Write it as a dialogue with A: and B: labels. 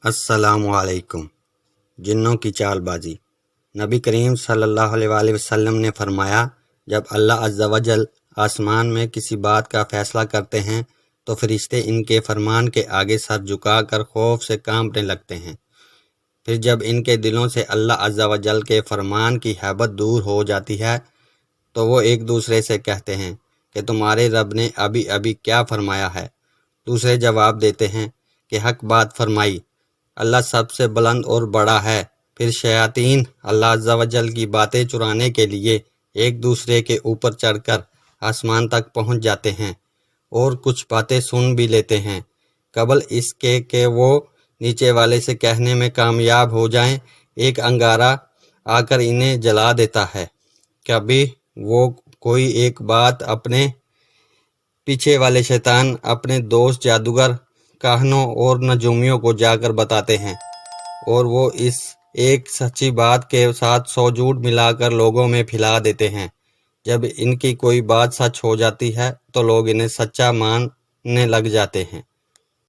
A: السلام علیکم۔ جنوں کی چال بازی۔ نبی کریم صلی اللہ علیہ وآلہ وسلم نے فرمایا، جب اللہ عز و جل آسمان میں کسی بات کا فیصلہ کرتے ہیں تو فرشتے ان کے فرمان کے آگے سر جھکا کر خوف سے کانپنے لگتے ہیں۔ پھر جب ان کے دلوں سے اللہ عز و جل کے فرمان کی ہیبت دور ہو جاتی ہے تو وہ ایک دوسرے سے کہتے ہیں کہ تمہارے رب نے ابھی ابھی کیا فرمایا ہے؟ دوسرے جواب دیتے ہیں کہ حق بات فرمائی، اللہ سب سے بلند اور بڑا ہے۔ پھر شیاطین اللہ عز و جل کی باتیں چرانے کے لیے ایک دوسرے کے اوپر چڑھ کر آسمان تک پہنچ جاتے ہیں اور کچھ باتیں سن بھی لیتے ہیں قبل اس کے کہ وہ نیچے والے سے کہنے میں کامیاب ہو جائیں۔ ایک انگارہ آ کر انہیں جلا دیتا ہے۔ کبھی وہ کوئی ایک بات اپنے پیچھے والے شیطان اپنے دوست جادوگر، کاہنوں اور نجومیوں کو جا کر بتاتے ہیں اور وہ اس ایک سچی بات کے ساتھ 100 جھوٹ ملا کر لوگوں میں پھیلا دیتے ہیں۔ جب ان کی کوئی بات سچ ہو جاتی ہے تو لوگ انہیں سچا ماننے لگ جاتے ہیں۔